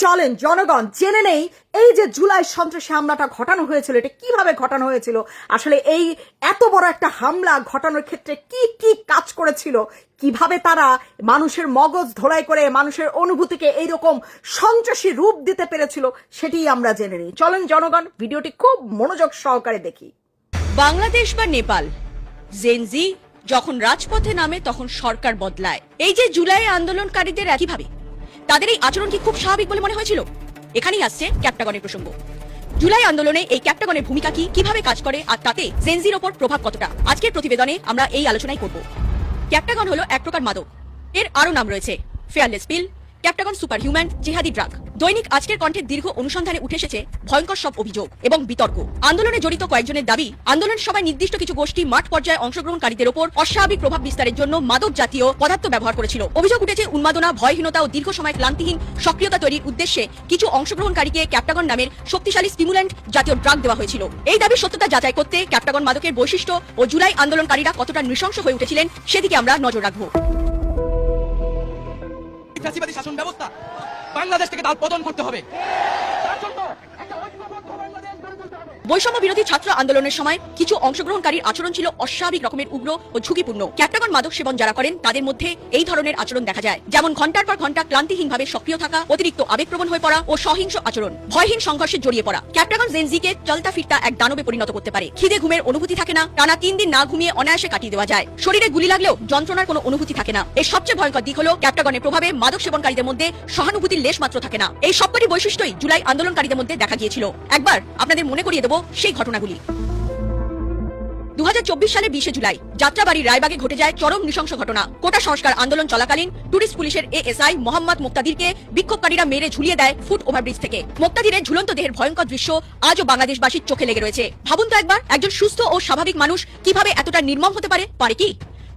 চলেন জনগণ জেনে নেই এই যে জুলাই সন্ত্রাসী হামলাটা ঘটানো হয়েছিল এটা কিভাবে ঘটানো হয়েছিল। আসলে এই এত বড় একটা হামলা ঘটানোর ক্ষেত্রে কি কি কাজ করেছিল, কিভাবে তারা মানুষের মগজ ধোলাই করে মানুষের অনুভূতিকে এইরকম সন্ত্রাসী রূপ দিতে পেরেছিল সেটি আমরা জেনে নিই। চলেন জনগণ ভিডিওটি খুব মনোযোগ সহকারে দেখি। বাংলাদেশ বা নেপাল, জেনজি যখন রাজপথে নামে তখন সরকার বদলায়। এই যে জুলাই আন্দোলনকারীদের একইভাবে তাদের এই আচরণ কি খুব স্বাভাবিক বলে মনে হয়েছিল? এখানেই আসছে ক্যাপ্টাগনের প্রসঙ্গ। জুলাই আন্দোলনে এই ক্যাপ্টাগনের ভূমিকা কি, কিভাবে কাজ করে, আর তাতে জেনজির ওপর প্রভাব কতটা, আজকের প্রতিবেদনে আমরা এই আলোচনাই করব। ক্যাপ্টাগন হলো এক প্রকার মাদক, এর আরো নাম রয়েছে ফেয়ারলেস পিল, ক্যাপ্টাগন সুপার হিউম্যান, জেহাদি ড্রাগ। দৈনিক আজকের কণ্ঠের দীর্ঘ অনুসন্ধানে উঠে এসেছে ভয়ঙ্কর সব অভিযোগ এবং বিতর্ক। আন্দোলনে জড়িত কয়েকজনের দাবি, আন্দোলন সভায় নির্দিষ্ট কিছু গোষ্ঠী মাঠ পর্যায়ে অংশগ্রহণকারীদের ওপর অস্বাভাবিক প্রভাব বিস্তারের জন্য মাদক জাতীয় পদার্থ ব্যবহার করেছিল। অভিযোগ উঠেছে উন্মাদনা, ভয়হীনতা ও দীর্ঘ সময় ক্লান্তিহীন সক্রিয়তা তৈরির উদ্দেশ্যে কিছু অংশগ্রহণকারীকে ক্যাপ্টাগন নামের শক্তিশালী স্টিমুল্যান্ট জাতীয় ড্রাগ দেওয়া হয়েছিল। এই দাবির সত্যতা যাচাই করতে ক্যাপ্টাগন মাদকের বৈশিষ্ট্য ও জুলাই আন্দোলনকারীরা কতটা নৃশংস হয়ে উঠেছিলেন সেদিকে আমরা নজর রাখবো। ফ্যাসিবাদী শাসন ব্যবস্থা বাংলাদেশ থেকে দাল পতন করতে হবে। বৈষম্য বিরোধী ছাত্র আন্দোলনের সময় কিছু অংশগ্রহণকারীর আচরণ ছিল অস্বাভাবিক রকমের উগ্র ও ঝুঁকিপূর্ণ। ক্যাপ্টাগন মাদক সেবন যারা করেন তাদের মধ্যে এই ধরনের আচরণ দেখা যায়, যেমন ঘন্টার পর ঘন্টা ক্লান্তিহীনভাবে সক্রিয় থাকা, অতিরিক্ত আবেগপ্রবণ হয়ে পড়া ও সহিংস আচরণ, ভয়হীন সংঘর্ষে জড়িয়ে পড়া। ক্যাপ্টাগন জেনজিকে চলতা ফিরতা এক দানবে পরিণত করতে পারে। খিদে ঘুমের অনুভূতি থাকে না, টানা 3 দিন না ঘুমিয়ে অনায়াসে কাটিয়ে দেওয়া যায়। শরীরে গুলি লাগলেও যন্ত্রণার কোনো অনুভূতি থাকে না। এর সবচেয়ে ভয়ঙ্কর দিক হলো ক্যাপ্টাগনের প্রভাবে মাদক সেবনকারীদের মধ্যে সহানুভূতির লেশ মাত্র থাকে না। এই সবকটি বৈশিষ্ট্যই জুলাই আন্দোলনকারীদের মধ্যে দেখা গিয়েছিল। একবার আপনাদের মনে করিয়ে দেব সেই ঘটনাগুলি। 2024 সালের 20 জুলাই যাত্রাবাড়ি রায়বাগে ঘটে যায় চরম নৃশংস ঘটনা। কোটা সংস্কার আন্দোলন চলাকালীন টুরিস্ট পুলিশের এএসআই মোহাম্মদ মুক্তাদিরকে বিক্ষোভকারীরা মেরে ঝুলিয়ে দেয় ফুট ওভারব্রিজ থেকে। মুক্তাদিরের ঝুলন্ত দেহের ভয়ঙ্কর দৃশ্য আজও বাংলাদেশবাসীর চোখে লেগে রয়েছে। ভাবুন তো একবার, একজন সুস্থ ও স্বাভাবিক মানুষ কিভাবে এতটা নির্মম হতে পারে? পারে কি?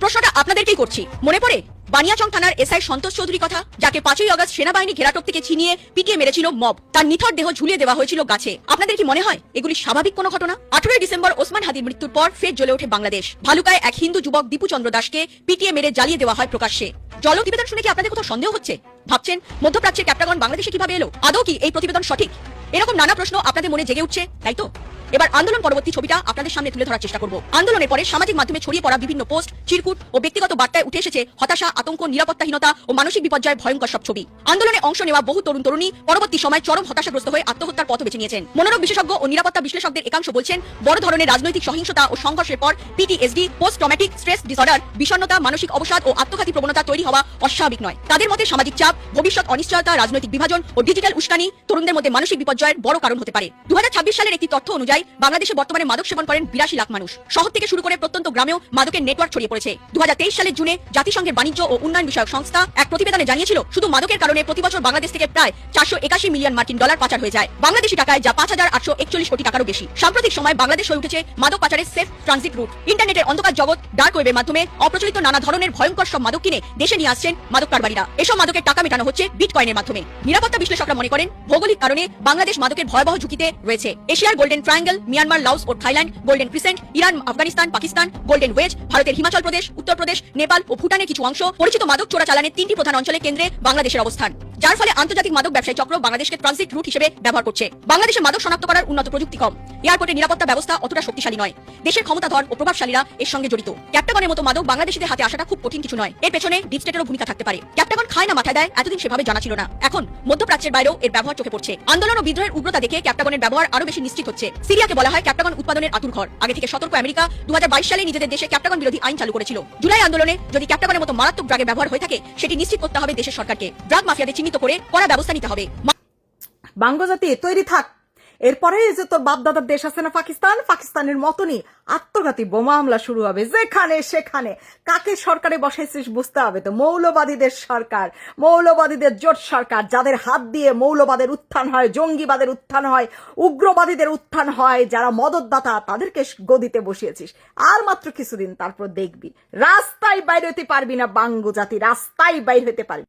প্রশ্নটা আপনাদেরকেই করছি। মনে পড়ে বানিয়াচং থানার এসআই সন্তোষ চৌধুরী কথা, যাকে 5ই আগস্ট সেনাবাহিনী ঘেরাটোপ থেকে ছিনিয়ে পিটিয়ে মেরেছিল মব। তার নিথর দেহ ঝুলিয়ে দেওয়া হয়েছিল গাছে। আপনাদের কি মনে হয় এগুলি স্বাভাবিক কোনো ঘটনা? 18 ডিসেম্বর ওসমান হাদির মৃত্যুর পর ফের জ্বলে ওঠে বাংলাদেশ। ভালুকায় এক হিন্দু যুবক দীপু চন্দ্র দাসকে পিটিয়ে মেরে জ্বালিয়ে দেওয়া হয় প্রকাশ্যে। জল প্রতিবেদন শুনে কি আপনাদের কোথাও সন্দেহ হচ্ছে? ভাবছেন মধ্যপ্রাচ্যের ক্যাপ্টাগন বাংলাদেশে কিভাবে এলো? আদৌ কি এই প্রতিবেদন সঠিক? এরকম নানা প্রশ্ন আপনাদের মনে জেগে উঠছে, তাই তো? এবার আন্দোলন পরবর্তী ছবিটা আপনাদের সামনে তুলে ধরার চেষ্টা করব। আন্দোলনের পরে সামাজিক মাধ্যমে ছড়িয়ে পড়া বিভিন্ন পোস্ট, চিরকুট ও ব্যক্তিগত বার্তায় উঠে এসেছে হতাশা, আতঙ্ক, নিরাপত্তাহীনতা ও মানসিক বিপর্যয়ের ভয়ঙ্কর সব ছবি। আন্দোলনে অংশ নেওয়া বহু তরুণ তরুণী পরবর্তী সময় চরম হতাশাগ্রস্ত হয়ে আত্মহত্যার পথ বেছে নিয়েছেন। মনোরোগ বিশেষজ্ঞ ও নিরাপত্তা বিশ্লেষকদের একাংশ বলছেন, বড় ধরনের রাজনৈতিক সহিংসতা ও সংঘর্ষের পর PTSD, post traumatic stress disorder, বিষণ্ণতা, মানসিক অবসাদ ও আত্মঘাতী প্রবণতা তৈরি হওয়া অস্বাভাবিক নয়। তাদের মতে সামাজিক চাপ, ভবিষ্যৎ অনিশ্চয়তা, রাজনৈতিক বিভাজন ও ডিজিটাল উস্কানি তরুণদের মধ্যে মানসিক বিপর্যয়ের বড় কারণ হতে পারে। 2026 সালের একটি তথ্য অনুযায়ী বাংলাদেশে বর্তমানে মাদক সেবন করেন 82 লাখ মানুষ। শহর থেকে শুরু করে প্রত্যন্ত গ্রামেও মাদকের নেটওয়ার্ক ছড়িয়ে পড়েছে। 2023 সালের জুনে জাতিসংঘের বাণিজ্য ও উন্নয়ন বিষয়ক সংস্থা এক প্রতিবেদনে জানিয়েছিল, শুধু মাদকের কারণে প্রতি বছর বাংলাদেশ থেকে প্রায় 481 মিলিয়ন মার্কিন ডলার পাচার হয়ে যায় বাংলাদেশি টাকায়, যা 5841 কোটি টাকারও বেশি। সাম্প্রতিক সময় বাংলাদেশ হয়ে উঠেছে মাদক পাচারের সেফ ট্রানজিট রুট। ইন্টারনেটের অন্ধকার জগৎ, ডার্ক ওয়েবের মাধ্যমে অপ্রচলিত নানা ধরনের ভয়ঙ্কর সব মাদক কিনে দেশে নিয়ে আসছেন মাদক কারবারিরা। এসব মাদকের টাকা মেটানো হচ্ছে বিটকয়েনের মাধ্যমে। নিরাপত্তা বিশ্লেষকরা মনে করেন, ভৌগোলিক কারণে বাংলাদেশ মাদকের ভয়াবহ ঝুঁকিতে রয়েছে। এশিয়ার গোল্ডেন ট্রায়াঙ্গেল, মিয়ানমার, লাওস ও Thailand, golden crescent, Iran, Afghanistan, Pakistan, golden wedge, ভারতের হিমাচল প্রদেশ, উত্তরপ্রদেশ, নেপাল ও ভুটানের কিছু অংশ পরিচিত মাদক চোরাচালানের 3টি প্রধান অঞ্চলের কেন্দ্রে বাংলাদেশের অবস্থান, যার ফলে আন্তর্জাতিক মাদক ব্যবসায়ী চক্র বাংলাদেশকে ট্রানজিট রুট হিসেবে ব্যবহার করছে। বাংলাদেশে মাদক শনাক্ত করার উন্নত প্রযুক্তি কম, এয়ারপোর্টের নিরাপত্তা ব্যবস্থা অতটা শক্তিশালী নয়, দেশের ক্ষমতাধর ও প্রভাবশালীরা এর সঙ্গে জড়িত। ক্যাপ্টাগনের মতো মাদক বাংলাদেশিদের হাতে আসাটা খুব কঠিন কিছু নয়। এর পেছনে ডিপ স্টেটেরও ভূমিকা থাকতে পারে। ক্যাপ্টাগন খায় না মাথায় দেয়, এতদিন সেভাবে জানা ছিল না। এখন মধ্যপ্রাচ্যের বাইরেও এর ব্যবহার চোখে পড়ছে। আন্দোলন ও বিদ্রোহের উগ্রতা দেখে ক্যাপ্টাগনের ব্যবহার আরো বেশি নিশ্চিত হচ্ছে। সিরিয়াকে বলা হয় ক্যাপ্টাগন উৎপাদনের আতুরঘর। আগে থেকে সতর্ক আমেরিকা 2022 সালে নিজেদের দেশে ক্যাপ্টাগন বিরোধী আইন চালু করেছিল। জুলাই আন্দোলনে যদি ক্যাপ্টাগনের মতো মারাত্মক ড্রাগের ব্যবহার হয়ে থাকে, সেটি নিশ্চিত করতে হবে দেশের সরকারকে। ড্রাগ মাফিয়াদের চিহ্নিত করে কড়া ব্যবস্থা নিতে হবে। বাঙ্গজাতি তৈরি থাক। এরপরে যে তোর বাপদাদার দেশ আছে না পাকিস্তান, পাকিস্তানের মতনই আত্মঘাতী বোমা হামলা শুরু হবে যেখানে সেখানে। কাকে সরকারে বসাইছিস বুঝতে হবে তো। মৌলবাদীদের সরকার, মৌলবাদীদের জোট সরকার, যাদের হাত দিয়ে মৌলবাদের উত্থান হয়, জঙ্গিবাদের উত্থান হয়, উগ্রবাদীদের উত্থান হয়, যারা মদতদাতা তাদেরকে গদিতে বসিয়েছিস। আর মাত্র কিছুদিন, তারপর দেখবি রাস্তায় বাইর হতে পারবি না বাঙ্গজাতি, রাস্তায় বাইর হতে পারবি।